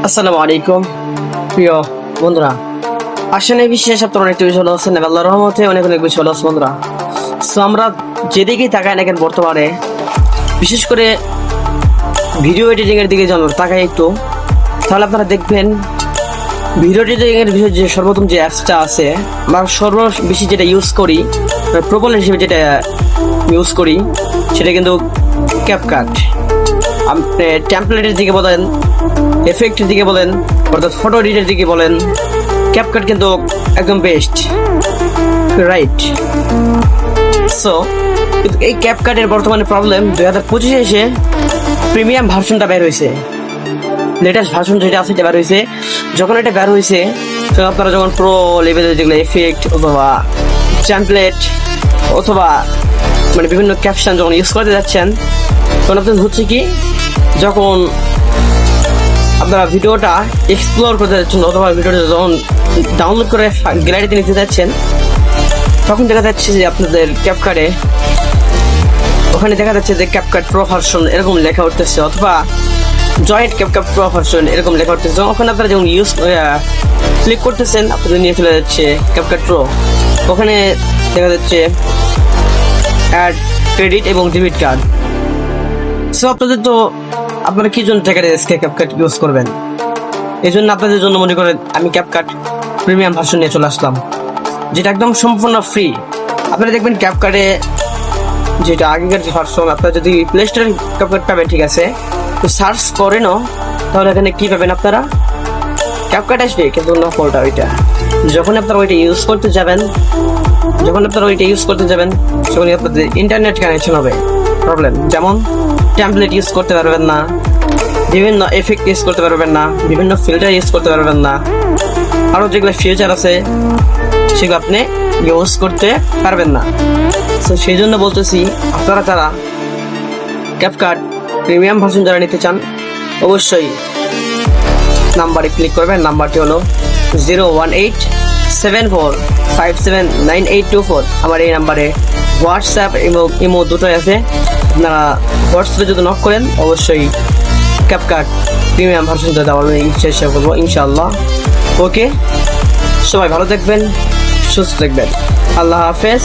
আসসালামু আলাইকুম প্রিয় বন্ধুরা। আসলে বিশেষ আপনার অনেকটা বিষয় ভালো আছেন, আল্লাহর রহমতে অনেক বেশি ভালো আছে বন্ধুরা। সো আমরা যেদিকেই তাকাই না কেন বর্তমানে, বিশেষ করে ভিডিও এডিটিং এর দিকে যখন তাকাই একটু, তাহলে আপনারা দেখবেন ভিডিও এডিটিং এর বিষয়ে যে সর্বোত্তম যে অ্যাপসটা আছে, আমরা সর্ববেশি যেটা ইউজ করি, প্রবল হিসেবে যেটা ইউজ করি, সেটা কিন্তু ক্যাপকাট। আপনি টেমপ্লেটের দিকে বলেন, এফেক্টের দিকে বলেন, অর্থাৎ ফটো এডিটের দিকে বলেন, ক্যাপকাট কিন্তু একদম বেস্ট, রাইট? সো এই ক্যাপকাটের বর্তমানে প্রবলেম 2025 এসে প্রিমিয়াম ভার্সনটা বের হয়েছে, লেটেস্ট ভার্সন যেটা আছে এটা বের হয়েছে। যখন এটা বের হয়েছে, তো আপনারা যখন প্রো লেভেলের যেগুলো এফেক্ট অথবা টেমপ্লেট অথবা মানে বিভিন্ন ক্যাপশন যখন ইউজ করতে যাচ্ছেন, তখন আপনাদের হচ্ছে কি, যখন আপনারা ভিডিওটা এক্সপ্লোর করতে যাচ্ছেন অথবা ভিডিওটা যখন ডাউনলোড করে গ্যালারিতে নিতে যাচ্ছেন, তখন দেখা যাচ্ছে যে আপনাদের ক্যাপকাটে ওখানে দেখা যাচ্ছে যে ক্যাপকাট প্রো ভার্সন এরকম লেখা উঠতেছে, অথবা জয়েন্ট ক্যাপকাট প্রো ভার্সন এরকম লেখা উঠতেছে। ওখানে আপনারা যখন ক্লিক করতেছেন, আপনাদের নিয়ে চলে যাচ্ছে ক্যাপকাট প্রো। ওখানে দেখা যাচ্ছে অ্যাড ক্রেডিট এবং ডেবিট কার্ড। সো আপনাদের তো আপনারা কি জন্য টাকা দিয়ে ক্যাপকাট ইউজ করবেন? এই জন্য আপনাদের জন্য মনে করেন আমি ক্যাপকাট প্রিমিয়াম ভার্সন নিয়ে চলে আসলাম, যেটা একদম সম্পূর্ণ ফ্রি। আপনারা দেখবেন ক্যাপকাটে যেটা আগেকার যে ভার্সন, আপনারা যদি প্লে স্টোরে ক্যাপকাট পাবেন, ঠিক আছে, তো সার্চ করেনও, তাহলে এখানে কি পাবেন আপনারা? ক্যাপকাট আসবে, কিন্তু নকলটা ওইটা। যখন আপনারা ওইটা ইউজ করতে যাবেন, তখন আপনাদের ইন্টারনেট কানেকশন হবে প্রবলেম। যেমন টেমপ্লেট ইউজ করতে পারবেন না, বিভিন্ন এফেক্ট ইউজ করতে পারবেন না, বিভিন্ন ফিল্টার ইউজ করতে পারবেন না, আরও যেগুলো ফিচার আছে সেগুলো আপনি ইউজ করতে পারবেন না। তো সেই জন্য বলতেছি, আপনারা যারা ক্যাপকাট প্রিমিয়াম ভার্সন যারা নিতে চান, অবশ্যই নাম্বারে ক্লিক করবেন। নাম্বারটি হলো 01874579824। আমার এই নাম্বারে হোয়াটসঅ্যাপ এবং ইমো দুটোই আছে। আপনারা হোয়াটসঅ্যাপে যদি নক করেন, অবশ্যই ক্যাপকাট প্রিমিয়াম ভার্সনটা দেওয়ার চেষ্টা করবো ইনশাআল্লাহ। ওকে, সবাই ভালো থাকবেন, সুস্থ থাকবেন। আল্লাহ হাফেজ।